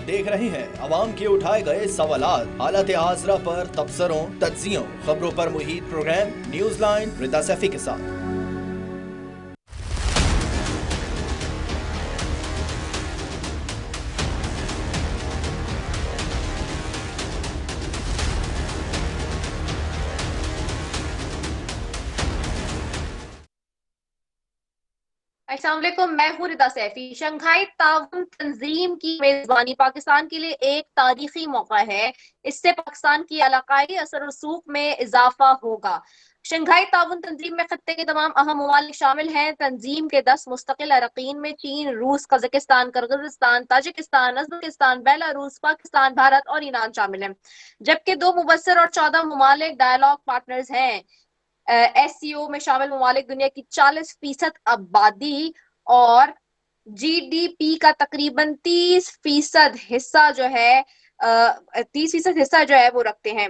देख रहे हैं अवाम के उठाए गए सवालात, हालत हाजरा पर तबसरों, तज्जियों, खबरों पर मुहित प्रोग्राम न्यूज लाइन रिदा सैफी के साथ। अस्सलाम वालेकुम, मैं हूँ रिदा सैफी। शंघाई ताउन तंजीम की मेजबानी पाकिस्तान के लिए एक तारीखी मौका है। इससे पाकिस्तान की इलाकाई असर रसूख में इजाफा होगा। शंघाई ताउन तंजीम में खत्ते के तमाम अहम ममालिक शामिल हैं। तंजीम के 10 मुस्तकिल अरकान में चीन, रूस, Kazakhstan, Kyrgyzstan, Tajikistan, Uzbekistan, Belarus, Pakistan, Bharat और ईरान शामिल हैं, जबकि 2 मुबस्सिर और 14 ममालिक डायलॉग पार्टनर्स हैं। एससीओ में शामिल ममालिक दुनिया की 40% आबादी और जीडीपी का तकरीबन 30% हिस्सा जो है 30% हिस्सा जो है वो रखते हैं।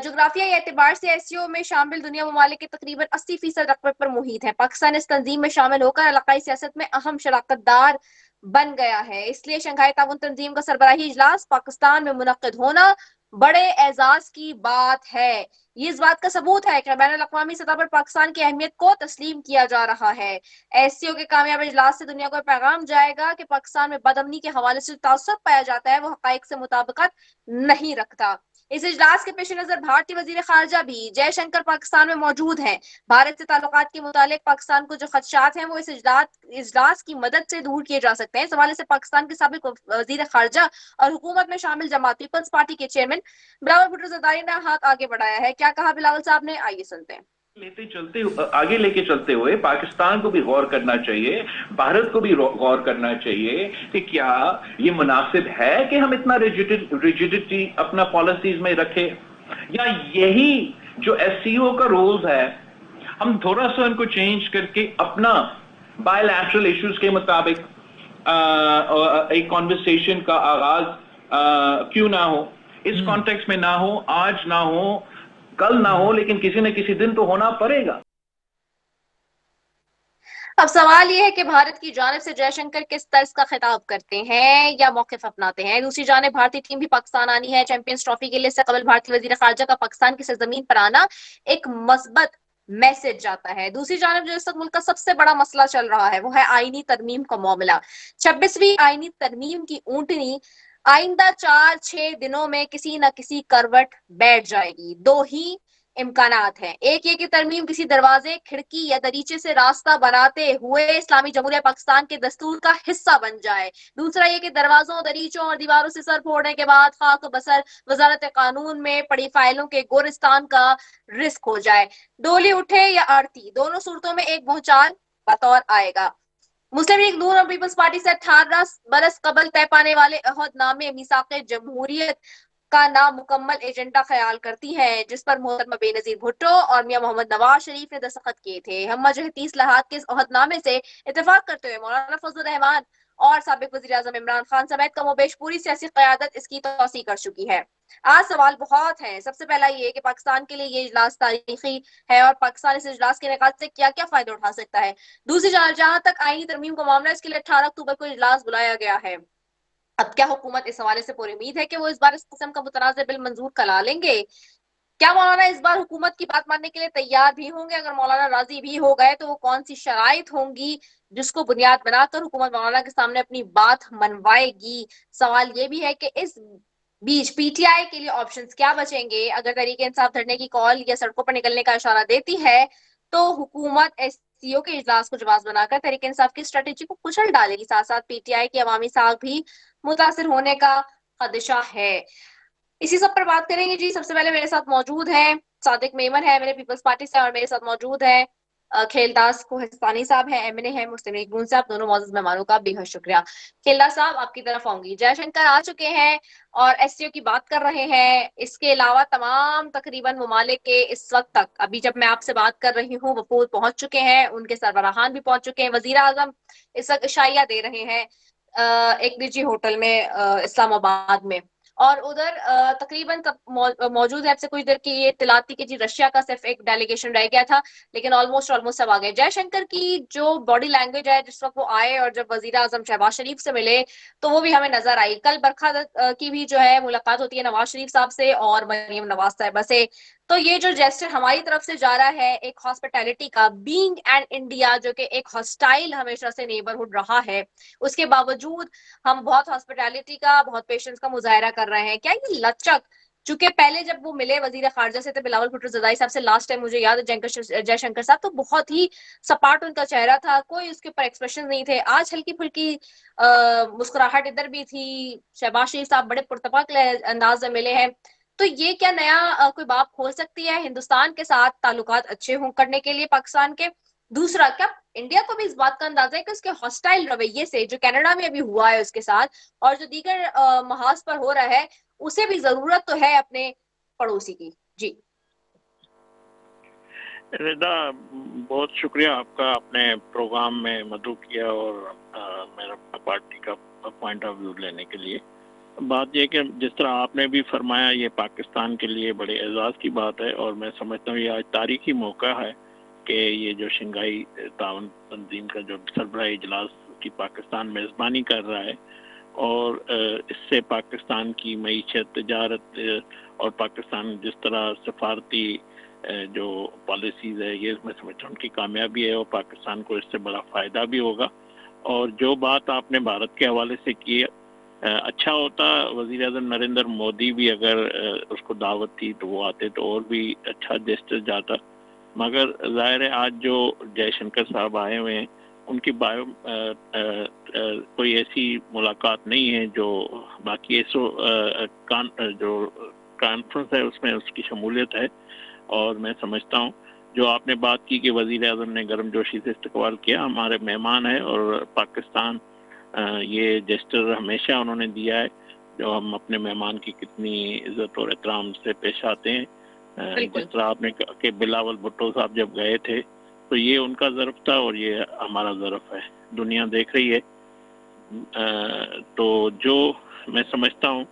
जोग्राफियाई एतबार से एससीओ में शामिल दुनिया ममालिक के तकरीबन 80% रकबे पर मुहित है। पाकिस्तान इस तंजीम में शामिल होकर इलाकाई सियासत में अहम शराकतदार बन गया है। इसलिए शंघाई ताउन तंजीम का सरबराही इजलास पाकिस्तान में मुनक्किद होना बड़े एजाज की बात है। ये इस बात का सबूत है कि बैनुल अक़वामी सतह पर पाकिस्तान की अहमियत को तस्लीम किया जा रहा है। एससीओ के कामयाब इजलास से दुनिया को पैगाम जाएगा कि पाकिस्तान में बदअमनी के हवाले से तासुब पाया जाता है वो हकाइक से मुताबिकत नहीं रखता। इस इजलास के पेश नजर भारतीय वजीर खारजा भी जयशंकर पाकिस्तान में मौजूद हैं। भारत से ताल्लुकात के मुतालिक पाकिस्तान को जो खदशात हैं वो इस इजलास की मदद से दूर किए जा सकते हैं। इस हवाले से पाकिस्तान के साबिक वजीर खारजा और हुकूमत में शामिल जमात पीपल्स पार्टी के चेयरमैन बिलावल भुट्टो ज़रदारी ने हाथ आगे बढ़ाया है। क्या कहा बिलावल साहब ने, आइए सुनते हैं। आगे लेके चलते हुए पाकिस्तान को भी गौर करना चाहिए, भारत को भी गौर करना चाहिए कि क्या ये मुनासिब है कि हम इतना रिजिडिटी अपना पॉलिसीज में रखें, या यही जो एससीओ का रोल है हम थोड़ा सा उनको चेंज करके अपना बायलैटरल इश्यूज के मुताबिक एक कॉन्वर्सेशन का आगाज क्यों ना हो, इस कॉन्टेक्स्ट में ना हो, आज ना हो, कल ना हो, लेकिन किसी न किसी दिन तो होना पड़ेगा। अब सवाल यह है कि भारत की जानिब से जयशंकर किस तर्ज का खिताब करते हैं या मौकिफ अपनाते हैं। दूसरी जानिब भारतीय टीम भी पाकिस्तान आनी है। चैंपियंस ट्रॉफी के लिए से कबल भारतीय वजीर खारजा का पाकिस्तान की सरजमीन पर आना एक मस्बत मैसेज जाता है। दूसरी जानिब जो इस वक्त मुल्क का सबसे बड़ा मसला चल रहा है वो है आईनी तरमीम का मामला। 26वीं आईनी तरमीम की ऊंटनी आइंदा 4-6 दिनों में किसी न किसी करवट बैठ जाएगी। दो ही इम्कानात हैं। एक ये कि तरमीम किसी दरवाजे, खिड़की या दरीचे से रास्ता बनाते हुए इस्लामी जमहूरिया पाकिस्तान के दस्तूर का हिस्सा बन जाए। दूसरा ये कि दरवाजों, दरीचों और दीवारों से सर फोड़ने के बाद खाक बसर वजारत कानून में पड़ी फाइलों के गोरिस्तान का रिस्क हो जाए। डोली उठे या आरती, दोनों सूरतों में एक भूचाल बतौर आएगा। मुस्लिम लीग नून और पीपल्स पार्टी से 18 बरस कबल तय पाने वाले अहदनामे मीसाक जमहूरियत का नामुकम्मल एजेंडा ख्याल करती है, जिस पर मोहतरमा बेनजीर भुट्टो और मियां मोहम्मद नवाज शरीफ ने दस्तखत किए थे। हम मजहती इस्लाहात के इस अहदनामे से इत्तेफाक करते हुए मौलाना फजल रहमान और साबिक वज़ीर आज़म इमरान खान समेत कमोबेश पूरी सियासी क़यादत इसकी तौसीक़ कर चुकी है। आज सवाल बहुत हैं। सबसे पहला ये कि पाकिस्तान के लिए ये इजलास तारीखी है और पाकिस्तान इस इजलास के निकात से क्या क्या फायदा उठा सकता है। दूसरी जहां तक आईनी तरमीम का मामला, इसके लिए 18 अक्टूबर को इजलास बुलाया गया है। अब क्या हुकूमत इस हवाले से पूरी उम्मीद है कि वो इस बार इस किस्म का मुतनाज़ बिल मंजूर करा लेंगे? क्या मौलाना इस बार हुकूमत की बात मानने के लिए तैयार भी होंगे? अगर मौलाना राजी भी हो गए तो वो कौन सी शराइत होंगी जिसको बुनियाद बनाकर हुकूमत मौलाना के सामने अपनी बात मनवाएगी? सवाल ये भी है कि इस बीच पीटीआई के लिए ऑप्शंस क्या बचेंगे? अगर तहरीक इंसाफ धरने की कॉल या सड़कों पर निकलने का इशारा देती है तो हुकूमत एससीओ के इजलास को जवाब बनाकर तहरीक इंसाफ की स्ट्रेटेजी को कुचल डालेगी। साथ साथ पीटीआई की अवामी साख भी मुतासिर होने का खदशा है। इसी सब पर बात करेंगे जी। सबसे पहले मेरे साथ मौजूद हैं सादिक मेमन है, मेरे पीपल्स पार्टी से, और मेरे साथ मौजूद है खेलदास कोहिस्तानी साहब है, एमएनए है मुस्लिम लीग नून से। आप दोनों मौजूद मेहमानों का बेहद शुक्रिया। खेलदास साहब, आपकी तरफ आऊंगी। जयशंकर आ चुके हैं और एससीओ की बात कर रहे हैं। इसके अलावा तमाम तकरीबन ममालिक के इस वक्त तक, अभी जब मैं आपसे बात कर रही हूँ, वफूद पहुंच चुके हैं, उनके सरबराहान भी पहुंच चुके हैं। वजीर आजम इस वक्त इशाइया दे रहे हैं एक निजी होटल में इस्लामाबाद में, اور ادھر تقریباً موجود ہے اب سے کچھ دیر کی یہ اطلاع تھی کہ جی رشیا کا صرف ایک ڈیلیگیشن رہ گیا تھا، لیکن آلموسٹ سب آ گئے. جے شنکر کی جو باڈی لینگویج ہے جس وقت وہ آئے اور جب وزیر اعظم شہباز شریف سے ملے تو وہ بھی ہمیں نظر آئی. کل برکھا دت کی بھی جو ہے ملاقات ہوتی ہے نواز شریف صاحب سے اور مریم نواز صاحبہ سے. تو یہ جو جیسچر ہماری طرف سے جا رہا ہے ایک ہاسپٹیلٹی کا، بینگ اینڈ انڈیا جو کہ ایک ہاسٹائل ہمیشہ سے نیبرہڈ رہا ہے، اس کے باوجود ہم بہت ہاسپٹیلٹی کا، بہت پیشنس کا مظاہرہ کر رہے ہیں. کیا یہ لچک، چونکہ پہلے جب وہ ملے وزیر خارجہ سے تھے بلاول بھٹو زدائی صاحب سے لاسٹ ٹائم مجھے یاد ہے جے شنکر صاحب، تو بہت ہی سپاٹ ان کا چہرہ تھا، کوئی اس کے اوپر ایکسپریشن نہیں تھے. آج ہلکی پھلکی مسکراہٹ ادھر بھی تھی. شہباز شریف صاحب بڑے پرتپاک انداز میں ملے ہیں. تو یہ کیا نیا کوئی باب کھول سکتی ہے ہندوستان کے ساتھ تعلقات اچھے ہوں کرنے کے لیے پاکستان کے؟ دوسرا، کیا انڈیا کو بھی اس بات کا اندازہ ہے کہ اس کے ہاسٹائل رویے سے جو کینیڈا میں ابھی ہوا ہے اس کے ساتھ اور جو دیگر محاذ پر ہو رہا ہے، اسے بھی ضرورت تو ہے اپنے پڑوسی کی؟ جی رضا، بہت شکریہ آپ کا اپنے پروگرام میں مدعو کیا اور میرا پارٹی کا پوائنٹ آف ویو لینے کے لیے. بات یہ کہ جس طرح آپ نے بھی فرمایا یہ پاکستان کے لیے بڑے اعزاز کی بات ہے، اور میں سمجھتا ہوں یہ آج تاریخی موقع ہے کہ یہ جو شنگھائی تعاون تنظیم کا جو سربراہی اجلاس کی پاکستان میزبانی کر رہا ہے، اور اس سے پاکستان کی معیشت، تجارت اور پاکستان جس طرح سفارتی جو پالیسیز ہے، یہ میں سمجھتا ہوں ان کی کامیابی ہے اور پاکستان کو اس سے بڑا فائدہ بھی ہوگا. اور جو بات آپ نے بھارت کے حوالے سے کی، اچھا ہوتا وزیر اعظم نریندر مودی بھی اگر اس کو دعوت تھی تو وہ آتے تو اور بھی اچھا جسٹر جاتا. مگر ظاہر ہے آج جو جے شنکر صاحب آئے ہوئے ہیں ان کی کوئی ایسی ملاقات نہیں ہے جو باقی جو کانفرنس ہے اس میں اس کی شمولیت ہے. اور میں سمجھتا ہوں جو آپ نے بات کی کہ وزیر اعظم نے گرم جوشی سے استقبال کیا، ہمارے مہمان ہیں اور پاکستان یہ جسٹر ہمیشہ انہوں نے دیا ہے جو ہم اپنے مہمان کی کتنی عزت اور احترام سے پیش آتے ہیں. جس طرح آپ نے کہا کہ بلاول بھٹو صاحب جب گئے تھے تو یہ ان کا ظرف تھا اور یہ ہمارا ظرف ہے، دنیا دیکھ رہی ہے. تو جو میں سمجھتا ہوں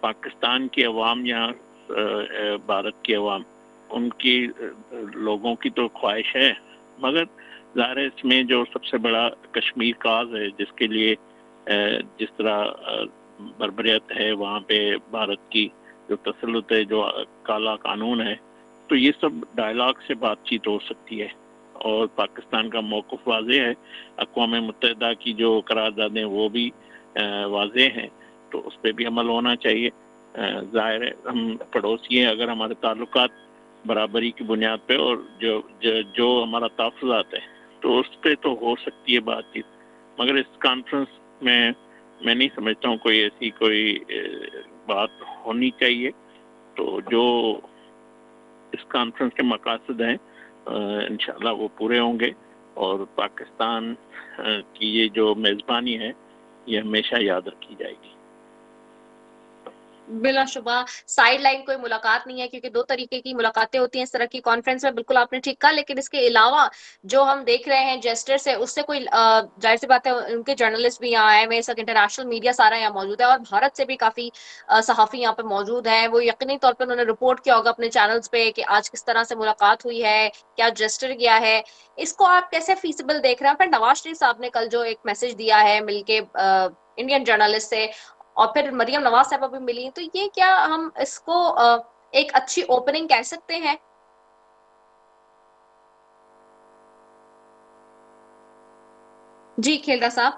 پاکستان کی عوام یا بھارت کی عوام، ان کی لوگوں کی تو خواہش ہے، مگر ظاہر اس میں جو سب سے بڑا کشمیر کاز ہے جس کے لیے جس طرح بربریت ہے وہاں پہ بھارت کی جو تسلط ہے، جو کالا قانون ہے، تو یہ سب ڈائلاگ سے بات چیت ہو سکتی ہے. اور پاکستان کا موقف واضح ہے، اقوام متحدہ کی جو قراردادیں وہ بھی واضح ہیں، تو اس پہ بھی عمل ہونا چاہیے. ظاہر ہے ہم پڑوسی ہیں، اگر ہمارے تعلقات برابری کی بنیاد پہ اور جو ہمارا تحفظات ہے تو اس پہ تو ہو سکتی ہے بات چیت. مگر اس کانفرنس میں نہیں سمجھتا ہوں کوئی ایسی کوئی بات ہونی چاہیے. تو جو اس کانفرنس کے مقاصد ہیں انشاءاللہ وہ پورے ہوں گے، اور پاکستان کی یہ جو میزبانی ہے یہ ہمیشہ یاد رکھی جائے گی. بلا شبہ سائیڈ لائن کوئی ملاقات نہیں ہے، کیونکہ دو طریقے کی ملاقاتیں ہوتی ہیں اس طرح کی کانفرنس میں، بالکل آپ نے ٹھیک کہا. لیکن اس کے علاوہ جو ہم دیکھ رہے ہیں جیسٹر سے، اس سے کوئی ظاہر سی بات ہے ان کے جرنلسٹ بھی یہاں آئے ہوئے، اس وقت انٹرنیشنل میڈیا سارا یہاں موجود ہے، اور بھارت سے بھی کافی صحافی یہاں پہ موجود ہیں. وہ یقینی طور پہ انہوں نے رپورٹ کیا ہوگا اپنے چینلز پہ کہ آج کس طرح سے ملاقات ہوئی ہے، کیا جسٹر کیا ہے. اس کو آپ کیسے فیسیبل دیکھ رہے ہیں؟ پھر نواز شریف صاحب نے کل جو ایک میسج دیا ہے مل کے انڈین جرنلسٹ سے، اور پھر مریم نواز صاحبہ بھی ملی، تو یہ کیا ہم اس کو ایک اچھی اوپننگ کہہ سکتے ہیں؟ جی کھیلدہ صاحب،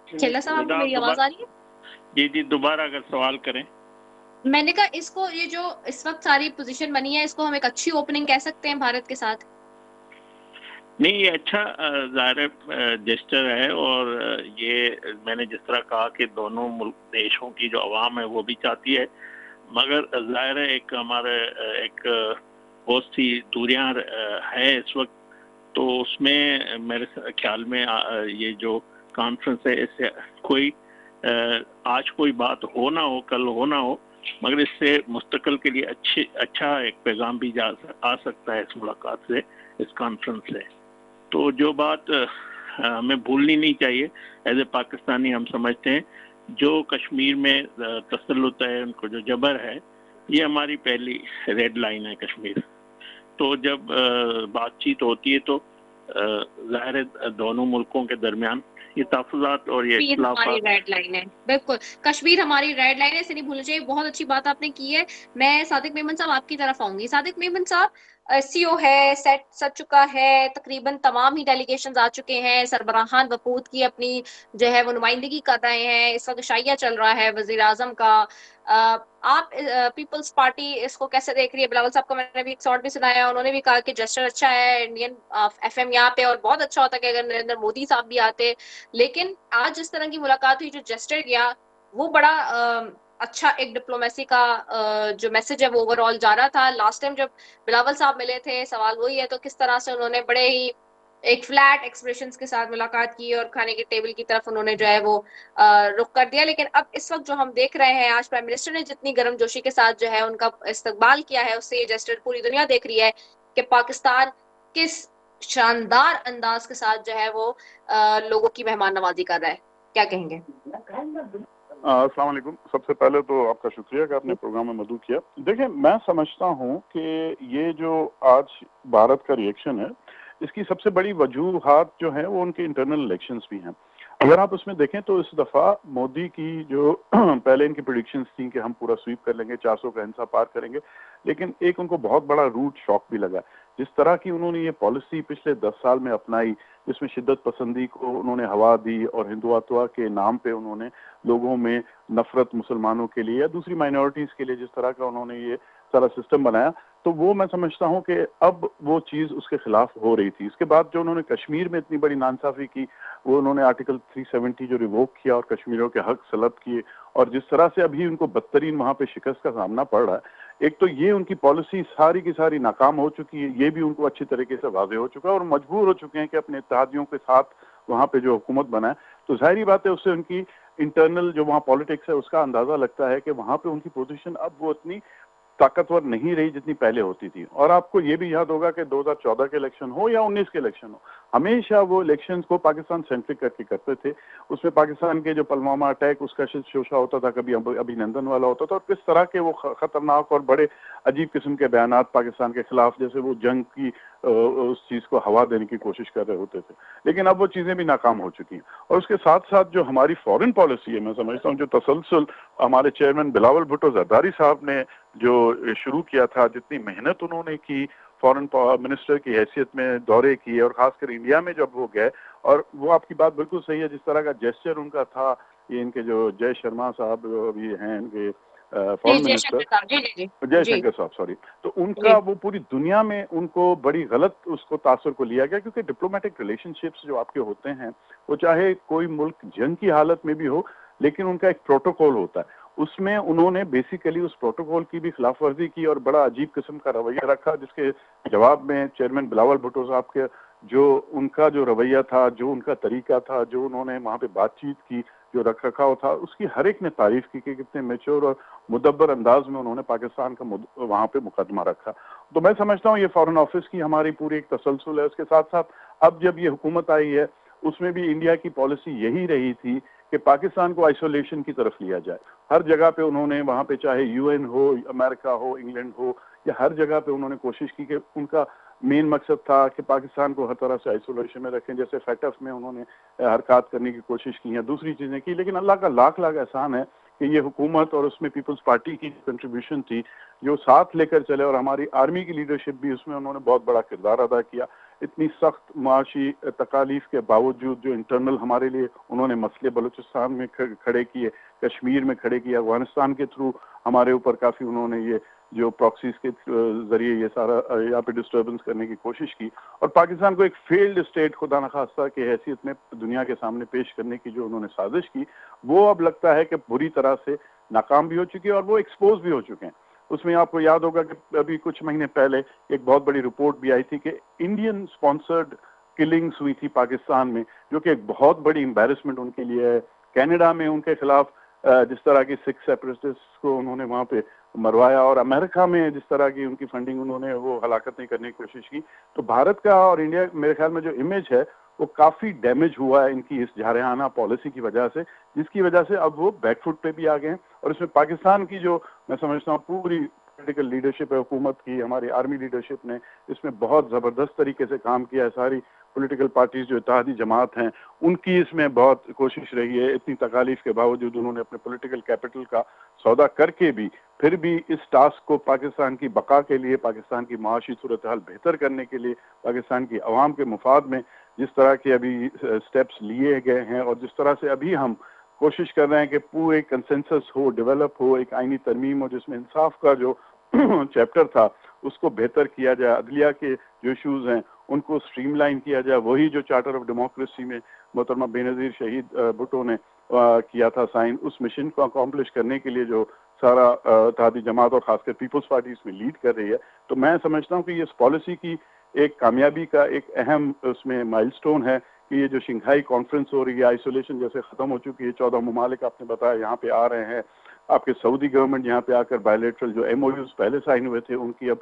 کھیلدہ صاحب آپ کو میری آواز آ رہی ہے؟ جی دوبارہ اگر سوال کریں. میں نے کہا اس کو، یہ جو اس وقت ساری پوزیشن بنی ہے، اس کو ہم ایک اچھی اوپننگ کہہ سکتے ہیں بھارت کے ساتھ؟ نہیں، یہ اچھا ظاہر جسٹر ہے، اور یہ میں نے جس طرح کہا کہ دونوں دیشوں کی جو عوام ہے وہ بھی چاہتی ہے، مگر ظاہر ہے ایک ہمارے ایک بہت سی دوریاں ہیں اس وقت. تو اس میں میرے خیال میں یہ جو کانفرنس ہے اس سے کوئی آج کوئی بات ہو نہ ہو، کل ہو نہ ہو، مگر اس سے مستقل کے لیے اچھا ایک پیغام بھی آ سکتا ہے اس ملاقات سے، اس کانفرنس سے. تو جو بات हमें भूलनी नहीं चाहिए। एज ए पाकिस्तानी हम समझते हैं जो कश्मीर में तसल्लुत है, उनको जो जबर है, ये हमारी पहली रेड लाइन है कश्मीर। तो जब बातचीत होती है तो ज़ाहिर है दोनों मुल्कों के दरमियान ये तहफ़्फ़ुज़ात और ये हमारी रेड लाइन है, बिल्कुल कश्मीर हमारी रेड लाइन है, इसे नहीं भूलना चाहिए। बहुत अच्छी बात आपने की है। मैं सादिक मेमन साहब आपकी तरफ आऊंगी। सादिक मेमन साहब, सीओ है, सेट सज चुका है, तकरीबन तमाम ही डेलीगेशंस आ चुके हैं, सरबराहान वफूद की अपनी जो है वो नुमाइंदगी कर रहे हैं, इस वक्त शाइया चल रहा है वजीर आजम का। आप पीपल्स पार्टी इसको कैसे देख रही है? बिलावल साहब का मैंने भी एक शॉर्ट भी सुनाया, उन्होंने भी कहा कि जेस्चर अच्छा है इंडियन एफएम यहाँ पे, और बहुत अच्छा होता कि अगर नरेंद्र मोदी साहब भी आते। लेकिन आज जिस तरह की मुलाकात हुई, जो जेस्चर किया, वो बड़ा अच्छा एक डिप्लोमेसी का जो मैसेज है वो ओवरऑल जा रहा था। लास्ट टाइम जब बिलावल साहब मिले थे, सवाल वही है, तो किस तरह से उन्होंने बड़े ही एक फ्लैट एक्सप्रेशंस के साथ मुलाकात की और खाने के टेबल की तरफ उन्होंने जो है वो रुख कर दिया। लेकिन अब इस वक्त जो हम देख रहे हैं, आज प्राइम मिनिस्टर ने जितनी गर्मजोशी के साथ जो है उनका इस्तकबाल किया है, उससे ये जेस्चर पूरी दुनिया देख रही है कि पाकिस्तान किस शानदार अंदाज के साथ जो है वो लोगों की मेहमान नवाजी कर रहा है। क्या कहेंगे? अस्सलाम वालेकुम। सबसे पहले तो आपका शुक्रिया कि आपने प्रोग्राम में मदद किया। देखिए, मैं समझता हूँ कि ये जो आज भारत का रिएक्शन है, इसकी सबसे बड़ी वजूहात जो है वो उनके इंटरनल इलेक्शंस भी हैं। अगर आप उसमें देखें तो इस दफा मोदी की जो पहले इनकी प्रेडिक्शंस थी कि हम पूरा स्वीप कर लेंगे, 400 का हिस्सा पार करेंगे, लेकिन एक उनको बहुत बड़ा रूट शॉक भी लगा। जिस तरह की उन्होंने ये पॉलिसी पिछले 10 साल में अपनाई, जिसमें शिद्दत पसंदी को उन्होंने हवा दी और हिंदुत्व के नाम पे उन्होंने लोगों में नफरत मुसलमानों के लिए या दूसरी माइनॉरिटीज के लिए जिस तरह का उन्होंने ये सारा सिस्टम बनाया, तो वो मैं समझता हूँ कि अब वो चीज़ उसके खिलाफ हो रही थी। इसके बाद जो उन्होंने कश्मीर में इतनी बड़ी नाइंसाफी की, वो उन्होंने आर्टिकल 370 जो रिवोक किया और कश्मीरियों के हक सलब किए, और जिस तरह से अभी उनको बदतरीन वहाँ पे शिकस्त का सामना पड़ रहा है, एक तो ये उनकी पॉलिसी सारी की सारी नाकाम हो चुकी है, ये भी उनको अच्छी तरीके से वाज़ेह हो चुका है और मजबूर हो चुके हैं कि अपने इत्तेहादियों के साथ वहाँ पे जो हुकूमत बनाए। तो जाहिर बात है उससे उनकी इंटरनल जो वहाँ पॉलिटिक्स है उसका अंदाजा लगता है कि वहाँ पे उनकी पोजीशन अब वो इतनी ताकतवर नहीं रही जितनी पहले होती थी। और आपको ये भी याद होगा कि 2014 के इलेक्शन हो या 19 के इलेक्शन हो, हमेशा वो इलेक्शंस को पाकिस्तान सेंट्रिक करके करते थे। उसमें पाकिस्तान के जो पुलवामा अटैक उसका शोशा होता था, कभी अभिनंदन वाला होता था, और किस तरह के वो खतरनाक और बड़े अजीब किस्म के बयानात पाकिस्तान के खिलाफ, जैसे वो जंग की उस चीज़ को हवा देने की कोशिश कर रहे होते थे। लेकिन अब वो चीज़ें भी नाकाम हो चुकी हैं। और उसके साथ साथ जो हमारी फॉरेन पॉलिसी है, मैं समझता हूँ जो तसलसल हमारे चेयरमैन बिलावल भुट्टो जरदारी साहब ने जो शुरू किया था, जितनी मेहनत उन्होंने की, फॉरेन मिनिस्टर की हैसियत में दौरे किए और खासकर इंडिया में जब वो गए, और वो आपकी बात बिल्कुल सही है, जिस तरह का जेस्चर उनका था, ये इनके जो जय शर्मा साहब अभी हैं इनके फॉरेन मिनिस्टर, जयशंकर साहब, सॉरी, तो उनका वो पूरी दुनिया में उनको बड़ी गलत उसको तासुर को लिया गया, क्योंकि डिप्लोमेटिक रिलेशनशिप्स जो आपके होते हैं, वो चाहे कोई मुल्क जंग की हालत में भी हो, लेकिन उनका एक प्रोटोकॉल होता है, उसमें उन्होंने बेसिकली उस प्रोटोकॉल की भी खिलाफ वर्जी की और बड़ा अजीब किस्म का रवैया रखा, जिसके जवाब में चेयरमैन बिलावल भुट्टो साहब के जो उनका जो रवैया था, जो उनका तरीका था, जो उन्होंने वहाँ पे बातचीत की, जो रख रखाव था, उसकी हर एक ने तारीफ की कि कितने मैच्योर और मुदब्बर अंदाज में उन्होंने पाकिस्तान का वहाँ पे मुकदमा रखा। तो मैं समझता हूँ ये फॉरेन ऑफिस की हमारी पूरी एक तसलसल है। उसके साथ साथ अब जब ये हुकूमत आई है, उसमें भी इंडिया की पॉलिसी यही रही थी कि पाकिस्तान को आइसोलेशन की तरफ लिया जाए। हर जगह पे उन्होंने वहाँ पे चाहे यूएन हो, अमेरिका हो, इंग्लैंड हो, या हर जगह पे उन्होंने कोशिश की कि उनका मेन मकसद था कि पाकिस्तान को हर तरह से आइसोलेशन में रखें। जैसे फैटफ में उन्होंने हरकत करने की कोशिश की है, दूसरी चीज़ें की, लेकिन अल्लाह का लाख लाख एहसान है कि ये हुकूमत और उसमें पीपल्स पार्टी की कंट्रीब्यूशन थी जो साथ लेकर चले, और हमारी आर्मी की लीडरशिप भी उसमें उन्होंने बहुत बड़ा किरदार अदा किया। इतनी सख्त माशी तकालीफ के बावजूद जो इंटरनल हमारे लिए उन्होंने मसले बलूचिस्तान में खड़े किए, कश्मीर में खड़े किए, अफगानिस्तान के थ्रू हमारे ऊपर काफ़ी उन्होंने ये जो प्रॉक्सीज के जरिए ये सारा यहाँ पे डिस्टर्बेंस करने की कोशिश की, और पाकिस्तान को एक फेल्ड स्टेट खुदा न खास्ता की हैसियत में दुनिया के सामने पेश करने की जो उन्होंने साजिश की, वो अब लगता है कि बुरी तरह से नाकाम भी हो चुकी है और वो एक्सपोज भी हो चुके हैं। उसमें आपको याद होगा कि अभी कुछ महीने पहले एक बहुत बड़ी रिपोर्ट भी आई थी कि इंडियन स्पॉन्सर्ड किलिंग्स हुई थी पाकिस्तान में, जो कि एक बहुत बड़ी एम्बैरेसमेंट उनके लिए है। कनाडा में उनके खिलाफ जिस तरह की सिख सेपरेटिस्ट्स को उन्होंने वहाँ पे मरवाया, और अमेरिका में जिस तरह की उनकी फंडिंग उन्होंने वो हलाकतें करने की कोशिश की, तो भारत का और इंडिया मेरे ख्याल में जो इमेज है وہ کافی ڈیمیج ہوا ہے ان کی اس جارحانہ پالیسی کی وجہ سے، جس کی وجہ سے اب وہ بیک فٹ پہ بھی آ گئے ہیں. اور اس میں پاکستان کی جو میں سمجھتا ہوں پوری پولیٹیکل لیڈرشپ ہے حکومت کی، ہماری آرمی لیڈرشپ نے اس میں بہت زبردست طریقے سے کام کیا ہے. ساری پولیٹیکل پارٹیز جو اتحادی جماعت ہیں ان کی اس میں بہت کوشش رہی ہے. اتنی تکالیف کے باوجود انہوں نے اپنے پولیٹیکل کیپٹل کا سودا کر کے بھی پھر بھی اس ٹاسک کو پاکستان کی بقا کے لیے، پاکستان کی معاشی صورتحال بہتر کرنے کے لیے، پاکستان کی عوام کے مفاد میں جس طرح کے ابھی سٹیپس لیے گئے ہیں اور جس طرح سے ابھی ہم کوشش کر رہے ہیں کہ پورے کنسنسس ہو، ڈیولپ ہو، ایک آئینی ترمیم ہو جس میں انصاف کا جو چیپٹر تھا اس کو بہتر کیا جائے، عدلیہ کے جو ایشوز ہیں ان کو سٹریم لائن کیا جائے. وہی جو چارٹر آف ڈیموکریسی میں محترمہ بے نظیر شہید بھٹو نے کیا تھا سائن، اس مشن کو اکمپلش کرنے کے لیے جو سارا اتحادی جماعت اور خاص کر پیپلز پارٹی اس میں لیڈ کر رہی ہے. تو میں سمجھتا ہوں کہ یہ اس پالیسی کی ایک کامیابی کا ایک اہم اس میں مائل سٹون ہے کہ یہ جو شنگھائی کانفرنس ہو رہی ہے، آئسولیشن جیسے ختم ہو چکی ہے، 14 ممالک آپ نے بتایا یہاں پہ آ رہے ہیں. آپ کے سعودی گورنمنٹ یہاں پہ آ کر بائیلیٹرل جو ایم او یوز پہلے سائن ہوئے تھے ان کی اب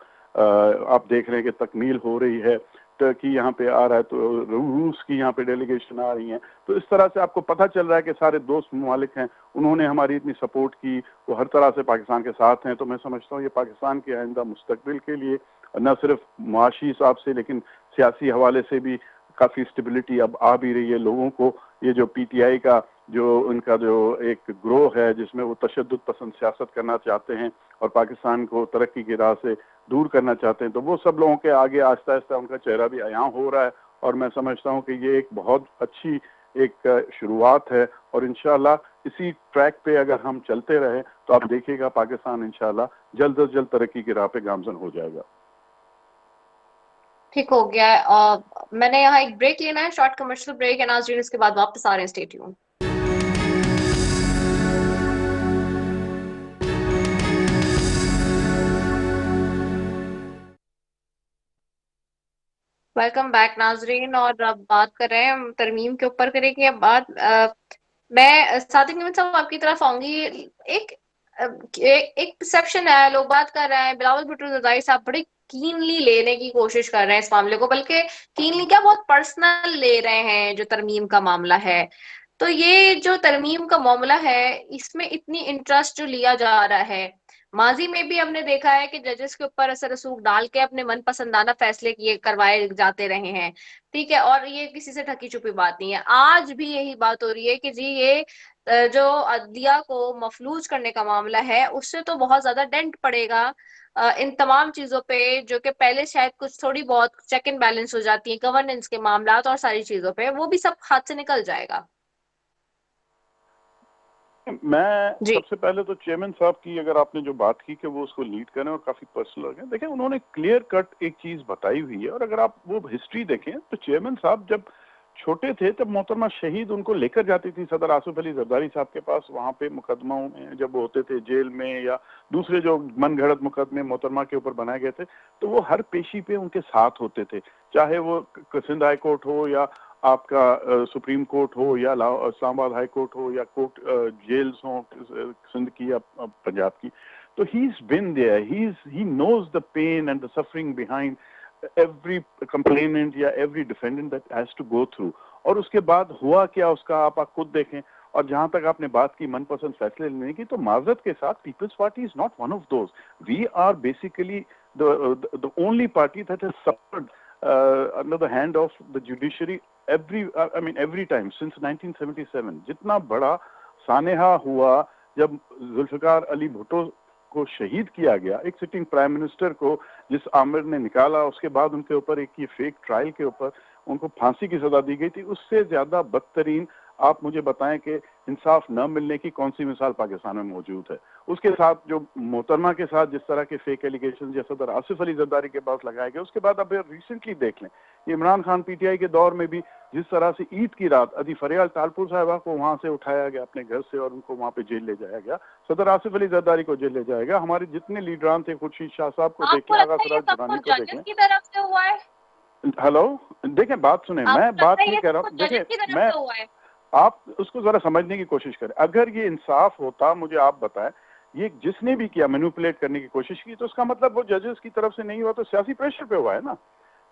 آپ دیکھ رہے ہیں کہ تکمیل ہو رہی ہے. ٹرکی یہاں پہ آ رہا ہے، تو روس کی یہاں پہ ڈیلیگیشن آ رہی ہیں. تو اس طرح سے آپ کو پتہ چل رہا ہے کہ سارے دوست ممالک ہیں، انہوں نے ہماری اتنی سپورٹ کی، وہ ہر طرح سے پاکستان کے ساتھ ہیں. تو میں سمجھتا ہوں یہ پاکستان کے آئندہ مستقبل کے لیے نہ صرف معاشی حساب سے لیکن سیاسی حوالے سے بھی کافی اسٹیبلٹی اب آ بھی رہی ہے. لوگوں کو یہ جو پی ٹی آئی کا جو ان کا جو ایک گروہ ہے جس میں وہ تشدد پسند سیاست کرنا چاہتے ہیں اور پاکستان کو ترقی کی راہ سے دور کرنا چاہتے ہیں، تو وہ سب لوگوں کے آگے آہستہ آہستہ ان کا چہرہ بھی عیاں ہو رہا ہے. اور میں سمجھتا ہوں کہ یہ ایک بہت اچھی ایک شروعات ہے اور انشاءاللہ اسی ٹریک پہ اگر ہم چلتے رہے تو آپ دیکھیے گا پاکستان انشاءاللہ جلد از جلد ترقی کی راہ پہ گامزن ہو جائے گا. ٹھیک ہو گیا ہے. میں نے یہاں ایک بریک لینا ہے، شارٹ کمرشل بریک ہے ناظرین، اس کے بعد واپس آ رہے ہیں. Stay tune. ویلکم بیک ناظرین، اور اب بات کر رہے ہیں ترمیم کے اوپر. کریں گے اب بات. میں صادق نعمت صاحب آپ کی طرف آؤں گی. ایک پرسیپشن ہے، لوگ بات کر رہے ہیں، بلاول بھٹو زرداری صاحب بڑی کینلی لینے کی کوشش کر رہے ہیں اس معاملے کو، بلکہ کینلی کیا بہت پرسنل لے رہے ہیں جو ترمیم کا معاملہ ہے. تو یہ جو ترمیم کا معاملہ ہے اس میں اتنی انٹرسٹ جو لیا جا رہا ہے، ماضی میں بھی ہم نے دیکھا ہے کہ ججز کے اوپر اثر رسوخ ڈال کے اپنے من پسندانہ فیصلے کیے کروائے جاتے رہے ہیں. ٹھیک ہے، اور یہ کسی سے ڈھکی چھپی بات نہیں ہے. آج بھی یہی بات ہو رہی ہے کہ جی یہ جو عدلیہ کو مفلوج کرنے کا معاملہ ہے اس سے تو بہت زیادہ ڈینٹ پڑے گا ان تمام چیزوں پہ، جو کہ پہلے شاید کچھ تھوڑی بہت چیک اینڈ بیلنس ہو جاتی ہیں گورننس کے معاملات اور ساری چیزوں پہ، وہ بھی سب ہاتھ سے نکل جائے گا. میں جی سب سے پہلے تو چیئرمین صاحب کی اگر آپ نے جو بات کی کہ وہ اس کو لیڈ کریں اور کافی پرسنل ہو گئے، دیکھیں انہوں نے کلیئر کٹ ایک چیز بتائی ہوئی ہے. اور اگر آپ وہ ہسٹری دیکھیں تو چیئرمین صاحب جب چھوٹے تھے تب محترمہ شہید ان کو لے کر جاتی تھی صدر آصف علی زرداری صاحب کے پاس. وہاں پہ مقدموں میں جب وہ ہوتے تھے جیل میں یا دوسرے جو من گھڑت مقدمے محترمہ کے اوپر بنائے گئے تھے، تو وہ ہر پیشی پہ ان کے ساتھ ہوتے تھے، چاہے وہ سندھ ہائی کورٹ ہو یا آپ کا سپریم کورٹ ہو یا اسلام آباد ہائی کورٹ ہو یا کورٹ جیلز ہوں سندھ کی یا پنجاب کی. تو he is been there, he knows the pain and the suffering behind every complainant یا every defendant that has to go through. اور اس کے بعد ہوا کیا اس کا آپ خود دیکھیں. اور جہاں تک آپ نے بات کی من پسند فیصلے لینے کی، تو معذرت کے ساتھ Peoples Party is not one of those. We are basically the only party that has suffered under the hand of the judiciary every time since 1977. جتنا بڑا سانحہ ہوا جب ذوالفقار علی بھٹو کو شہید کیا گیا، ایک سٹنگ پرائم منسٹر کو جس عامر نے نکالا، اس کے بعد ان کے اوپر ایک یہ فیک ٹرائل کے اوپر ان کو پھانسی کی سزا دی گئی تھی، اس سے زیادہ بدترین آپ مجھے بتائیں کہ انصاف نہ ملنے کی کون سی مثال پاکستان میں موجود ہے. اس کے ساتھ جو محترمہ کے ساتھ جس طرح کے فیک ایلیگیشن جیسا صدر آصف علی زرداری کے پاس لگائے گئے، اس کے بعد اب ریسنٹلی دیکھ لیں Imran Khan P T I کے دور میں بھی جس طرح سے عید کی رات ادی فریال تالپور صاحبہ کو وہاں سے اٹھایا گیا اپنے گھر سے اور ان کو وہاں پہ جیل لے جایا گیا، صدر آصف علی زرداری کو جیل لے جایا گیا. ہمارے جتنے لیڈران تھے، خورشید شاہ صاحب کو آپ کو دیکھیں، آغا لگتا ہے یہ سراج سب درانی کچھ کو ججز دیکھیں. کی طرف سے ہوا ہے؟ ہلو دیکھیں بات سنیں، آپ میں کو لگتا بات ہے نہیں یہ کہہ رہا سب ہوں. کچھ ججز کی دیکھیں طرف میں سے ہوا ہے؟ آپ اس کو ذرا سمجھنے کی کوشش کریں. اگر یہ انصاف ہوتا، مجھے آپ بتائیں، یہ جس نے بھی کیا مینوپولیٹ کرنے کی کوشش کی، تو اس کا مطلب وہ ججز کی طرف سے نہیں ہوا تو سیاسی پریشر پہ ہوا ہے نا.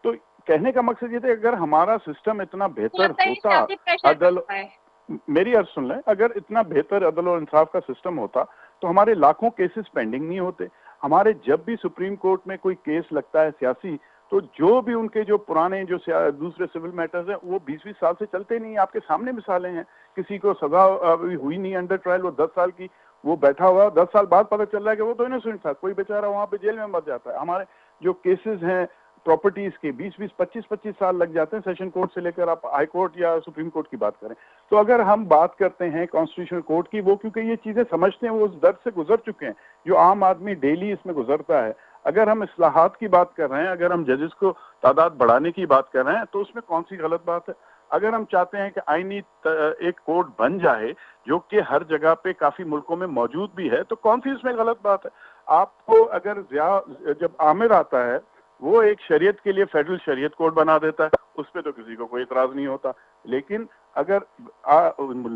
تو कहने का मकसद ये था अगर हमारा सिस्टम इतना बेहतर होता, मेरी अर्ज सुन लें, अगर इतना बेहतर अदल और इंसाफ का सिस्टम होता तो हमारे लाखों केसेस पेंडिंग नहीं होते। हमारे जब भी सुप्रीम कोर्ट में कोई केस लगता है सियासी, तो जो भी उनके जो पुराने जो दूसरे सिविल मैटर्स हैं वो 20-20 साल से चलते नहीं। आपके सामने मिसालें हैं, किसी को सजा अभी हुई नहीं अंडर ट्रायल, वो 10 साल की वो बैठा हुआ, 10 साल बाद पता चल रहा है कि वो तो इनोसेंट था, कोई बेचारा वहां पे जेल में मर जाता है। हमारे जो केसेस हैं प्रॉपर्टीज के 20-20, 25-25 साल लग जाते हैं, सेशन कोर्ट से लेकर आप हाई कोर्ट या सुप्रीम कोर्ट की बात करें। तो अगर हम बात करते हैं कॉन्स्टिट्यूशनल कोर्ट की, वो क्योंकि ये चीजें समझते हैं, वो उस दर्द से गुजर चुके हैं जो आम आदमी डेली इसमें गुजरता है। अगर हम इस्लाहात की बात कर रहे हैं, अगर हम जजेस को तादाद बढ़ाने की बात कर रहे हैं, तो उसमें कौन सी गलत बात है? अगर हम चाहते हैं कि आईनी एक कोड बन जाए जो कि हर जगह पे काफी मुल्कों में मौजूद भी है, तो कौन सी इसमें गलत बात है? आपको अगर जब आमिर आता है वो एक शरीयत के लिए फेडरल शरीयत कोड बना देता है, उस पर तो किसी को कोई इतराज नहीं होता। लेकिन अगर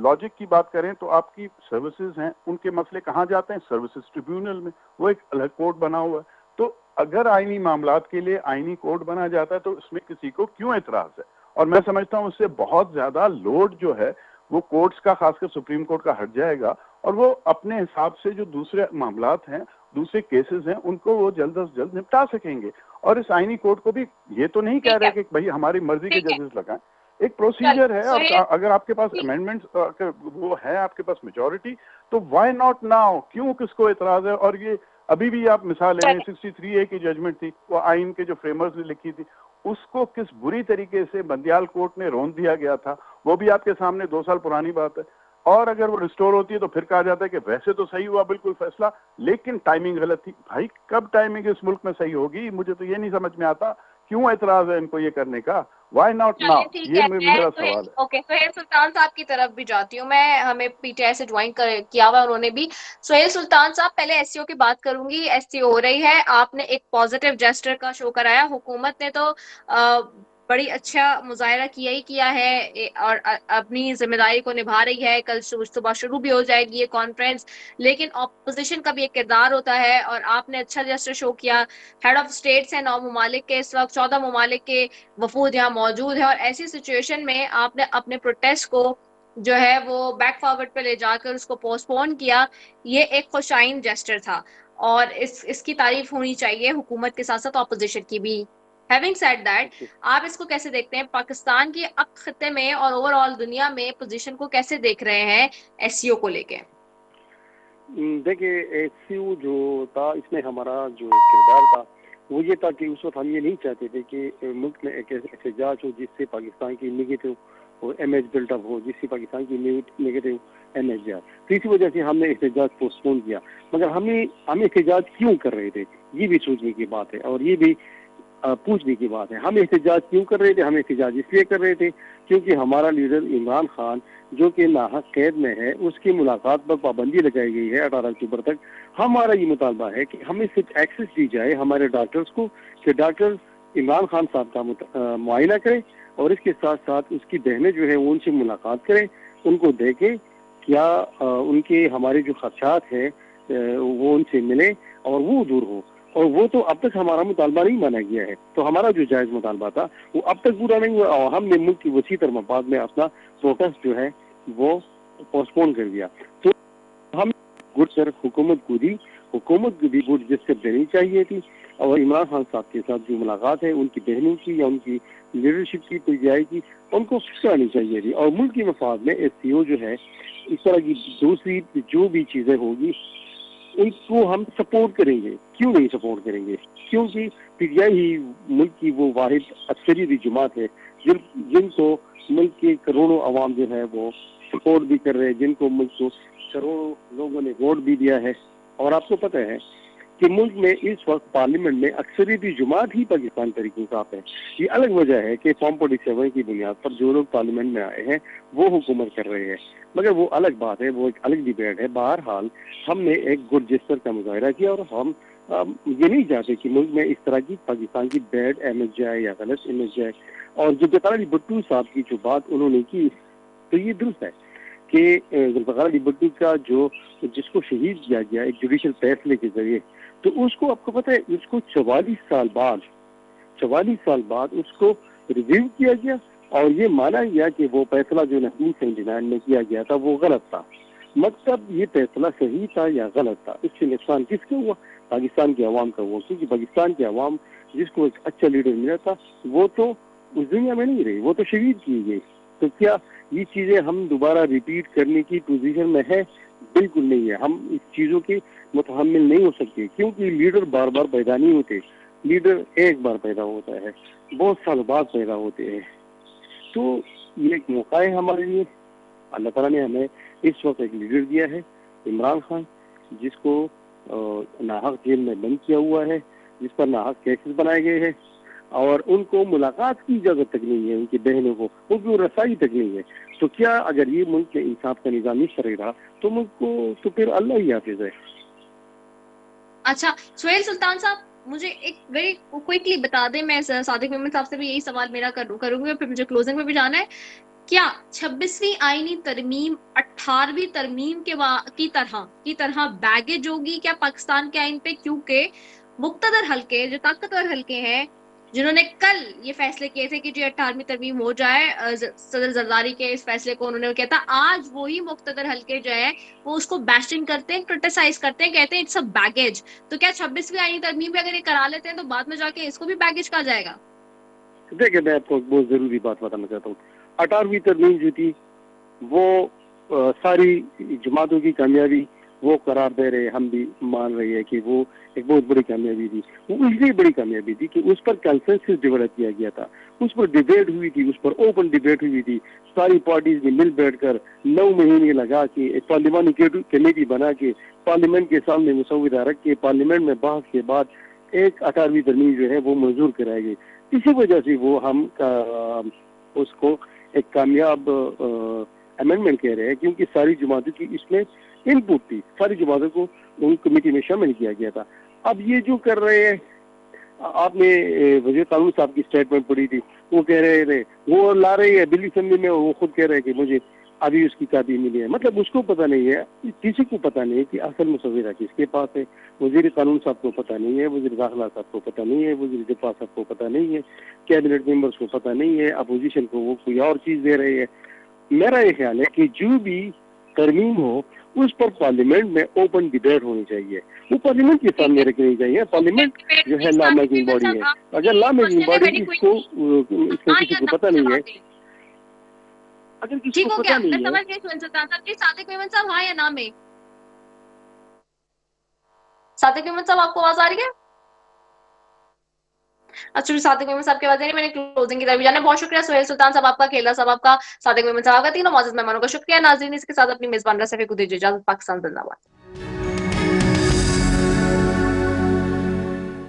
लॉजिक की बात करें तो आपकी सर्विसेज हैं, उनके मसले कहाँ जाते हैं? सर्विसेज ट्रिब्यूनल में, वो एक अलग कोड बना हुआ है। तो अगर आईनी मामलात के लिए आईनी कोड बना जाता है तो इसमें किसी को क्यों इतराज है? और मैं समझता हूँ उससे बहुत ज्यादा लोड जो है वो कोर्ट्स का, खासकर सुप्रीम कोर्ट का, हट जाएगा और वो अपने हिसाब से जो दूसरे मामलात हैं, दूसरे केसेस हैं, उनको वो जल्द से जल्द निपटा सकेंगे। और इस आईनी कोड को भी ये तो नहीं कह रहे कि भाई हमारी मर्जी के जजेस लगाएं, एक प्रोसीजर है। और अगर आपके पास अमेंडमेंट्स वो है, आपके पास मेजॉरिटी, तो व्हाई नॉट नाउ? क्यों किसको इतराज है? और ये अभी भी आप मिसाल लें, 63A की जजमेंट थी, वो आइन के जो फ्रेमर्स ने लिखी थी, उसको किस बुरी तरीके से बंदियाल कोर्ट ने रोन दिया गया था, वो भी आपके सामने 2 साल पुरानी बात है। और अगर वो रिस्टोर होती है तो फिर कहा जाता है कि वैसे तो सही हुआ बिल्कुल फैसला, लेकिन टाइमिंग गलत थी। भाई कब टाइमिंग इस मुल्क में सही होगी? मुझे तो ये नहीं समझ में आता, क्यों एतराज है इनको ये करने का? Why not now? ये मेरा सवाल है। ओके, सोहेल सुल्तान साहब की तरफ भी जाती हूँ मैं, हमें पीटीआई से ज्वाइन किया हुआ उन्होंने भी। सोहेल सुल्तान साहब, पहले एससीओ की बात करूंगी। एससीओ हो रही है, आपने एक पॉजिटिव जेस्टर का शो कराया, हुकूमत ने तो बड़ी अच्छा मुजाहरा किया ही किया है और अपनी जिम्मेदारी को निभा रही है। कल सुबह शुरू भी हो जाएगी ये कॉन्फ्रेंस, लेकिन ऑपोजिशन का भी एक किरदार होता है और आपने अच्छा जेस्टर शो किया। हेड ऑफ स्टेट्स हैं 9 ममालिक के, इस वक्त 14 ममालिक के वफूद यहाँ मौजूद है और ऐसी सिचुएशन में आपने अपने प्रोटेस्ट को जो है वो बैक फॉरवर्ड पे ले जाकर उसको पोस्टपोन किया। ये एक खुशाइन जेस्टर था और इसकी तारीफ होनी चाहिए हुकूमत के साथ साथ ऑपोजिशन की भी। हैविंग सेड दैट, आप इसको कैसे देखते हैं? पाकिस्तान की अब खत्ते में और ओवरऑल दुनिया में पोजीशन को कैसे देख रहे हैं एससीओ को लेके? देखिए, एससीओ जो था, इसमें हमारा जो किरदार था वो ये था कि उस वक्त हम ये नहीं चाहते थे कि मुल्क में एक एहतजाज हो जिससे पाकिस्तान की निगेटिव और इमेज बिल्डअप हो, जिससे पाकिस्तान की निगेटिव इमेज जाए। तो इसी वजह से हमने एहतजाज पोस्टपोन किया। मगर हम एहतजाज क्यों कर रहे थे, ये भी सोचने की बात है और ये भी पूछने की बात है। हम एहतजाज क्यों कर रहे थे? हम एहतजाज इसलिए कर रहे थे क्योंकि हमारा लीडर इमरान खान जो कि नाहक कैद में है, उसकी मुलाकात पर पाबंदी लगाई गई है 18 अक्टूबर तक। हमारा ये मुतालबा है कि हमें सिर्फ एक्सेस दी जाए हमारे डॉक्टर्स को, कि डॉक्टर इमरान खान साहब का मुआयना करें और इसके साथ साथ उसकी बहनें जो है वो उनसे मुलाकात करें, उनको देखें क्या उनके हमारे जो खदशात हैं वो उनसे मिले और वो दूर हो। और वो तो अब तक हमारा मुतालबा नहीं माना गया है। तो हमारा जो जायज मुतालबा था वो अब तक पूरा नहीं हुआ और हमने मुल्क की वसी तर मफाद में अपना प्रोटेस्ट जो है वो पोस्टपोन कर दिया। तो हम गुड सर हुकूमत को भी गुड जस्टिस देनी चाहिए थी और इमरान खान साहब के साथ जो मुलाकात है उनकी बहनों की या उनकी लीडरशिप की पीटीआई की, उनको करानी चाहिए थी। और मुल्क की मफाद में एससीओ जो है, इस तरह की दूसरी जो भी चीजें होगी उनको हम सपोर्ट करेंगे। क्यों नहीं सपोर्ट करेंगे? क्योंकि पीटीआई ही मुल्क की वो वाहिद अक्सरियती जमात है जिनको मुल्क के करोड़ों अवाम जो है वो सपोर्ट भी कर रहे हैं, जिनको मुल्क को करोड़ों लोगों ने वोट भी दिया है। और आपको पता है कि मुल्क में इस वक्त पार्लियामेंट में अक्सरियती जमात ही पाकिस्तान तहरीक इंसाफ है। ये अलग वजह है कि फॉर्म 47 की बुनियाद पर जो लोग पार्लियामेंट में आए हैं वो हुकूमत कर रहे हैं, मगर वो अलग बात है, वो एक अलग डिबेट है। बहरहाल हमने एक गुड जेस्चर का मुजाहरा किया और हम ये नहीं चाहते कि मुल्क में इस तरह की पाकिस्तान की बैड इमेज जाए या गलत इमेज जाए। और जुल्फ़िकार अली भुट्टो साहब की जो बात उन्होंने की तो ये दुरुस्त है कि जुल्फ़िकार अली भुट्टो का जिसको शहीद किया गया एक जुडिशल फैसले के जरिए, तो उसको आपको पता है उसको 44 44 साल बाद उसको रिव्यू किया गया और ये माना गया कि वो फैसला जो 1979 में किया गया था वो गलत था। मतलब ये फैसला सही था या गलत था, इससे नुकसान किसका हुआ? पाकिस्तान के अवाम का हुआ, क्योंकि पाकिस्तान के अवाम जिसको एक अच्छा लीडर मिला था वो तो उस दुनिया में नहीं रही, वो तो शहीद की गई। तो क्या ये चीजें हम दोबारा रिपीट करने की पोजीशन में है? बिल्कुल नहीं है। हम इस चीजों के मुतहम्मिल नहीं हो सकते, क्योंकि लीडर बार बार पैदा नहीं होते। लीडर एक बार पैदा होता है, बहुत साल बाद पैदा होते हैं। तो ये एक मौका है हमारे लिए। अल्लाह ताला ने हमें इस वक्त एक लीडर दिया है, इमरान खान, जिसको नाहक जेल में बंद किया हुआ है, जिस पर नाहक केसेस बनाए गए हैं और उनको मुलाकात की इजाजत तक नहीं है, उनकी बहनों को उनकी रसाई तक नहीं है। तो क्या अगर ये मुल्क में इंसाफ का निजाम नहीं चलेगा तो मुल्क को तो फिर अल्लाह ही हाफिज है। अच्छा सुहेल सुल्तान साहब, मुझे एक वेरी क्विकली बता दें, मैं सादिक मेमन साहब से भी यही सवाल मेरा करूंगी और फिर मुझे क्लोजिंग में भी जाना है। क्या 26वीं आईनी तरमीम 18वीं तरमीम की तरह बैगेज होगी क्या पाकिस्तान के आइन पे? क्योंकि मुक्तदर हल्के, जो ताकतवर हल्के हैं, जिन्होंने कल ये फैसले किए थे कि जो 18वीं तरमीम हो जाए, सदर जरदारी के इस फैसले को उन्होंने किया था, आज वही मुक्तदर हल्के जो है वो उसको बैशिंग करते हैं, क्रिटिसाइज करते हैं, कहते हैं इट्स अ बैगेज। तो क्या 26वीं आईनी तरमीम पे अगर ये करा लेते हैं तो बाद में जाके इसको भी बैगेज कहा जाएगा? देखिए, मैं आपको बहुत जरूरी बात बताना चाहता हूँ। 18वीं तरमीम जो थी वो सारी जमातों की कामयाबी वो करार दे रहे, हम भी मान रहे हैं कि वो एक बहुत बड़ी कामयाबी थी। वो इसलिए बड़ी कामयाबी थी कि उस पर कंसेंसस डेवलप किया गया था, उस पर डिबेट हुई थी, उस पर ओपन डिबेट हुई थी। सारी पार्टीज ने मिल बैठकर 9 महीने लगा के एक पार्लिमानी कमेटी बना के पार्लियामेंट के सामने मुसविदा रख के पार्लियामेंट में बहस के बाद एक 18वीं तरमीम जो है वो मंजूर कराई गई। इसी वजह से वो हम उसको एक कामयाब अमेंडमेंट कह रहे हैं, क्योंकि सारी जमातों की इसमें इनपुट थी, सारी जमातों को उन कमेटी में शामिल किया गया था। अब ये जो कर रहे हैं, आपने वज़ीर कानून साहब की स्टेटमेंट पढ़ी थी, वो कह रहे थे वो ला रही है दिल्ली असेंबली में, वो खुद कह रहे हैं कि मुझे अभी उसकी कापी मिली है। मतलब उसको पता नहीं है, किसी को पता नहीं है कि असल मुसव्विरा किसके पास है। वज़ीर कानून साहब को पता नहीं है, वज़ीर दाखिला साहब को पता नहीं है, वज़ीर दिफा साहब को पता नहीं है, कैबिनेट मेंबर्स को पता नहीं है, अपोजिशन को वो कोई और चीज दे रहे हैं। मेरा ये ख्याल है कि जो भी तरमीम हो उस पर पार्लियामेंट में ओपन डिबेट होनी चाहिए, वो पार्लियामेंट के सामने रखनी चाहिए। पार्लियामेंट जो है लॉ मेकिंग बॉडी है, अगर लॉ मेकिंग बॉडी इसको किसी को पता नहीं है, अगर किसी को पता नहीं है। समझ गई सादिक मेमन साहब, हाँ या ना में? सादिक मेमन साहब आपको आवाज आ रही है? अच्छा, सादिक मेमन साहब की आवाज नहीं, मैंने क्लोजिंग की तरफ जाना। बहुत शुक्रिया सुहेल सुल्तान साहब आपका, खेला साहब आपका, सादिक मेमन साहब आपका, तीनों मौजूद मेहमानों का शुक्रिया। नाज़रीन, इसके साथ अपनी मेजबान रफ़ीक को दीजिए इजाजत। पाकिस्तान जिंदाबाद।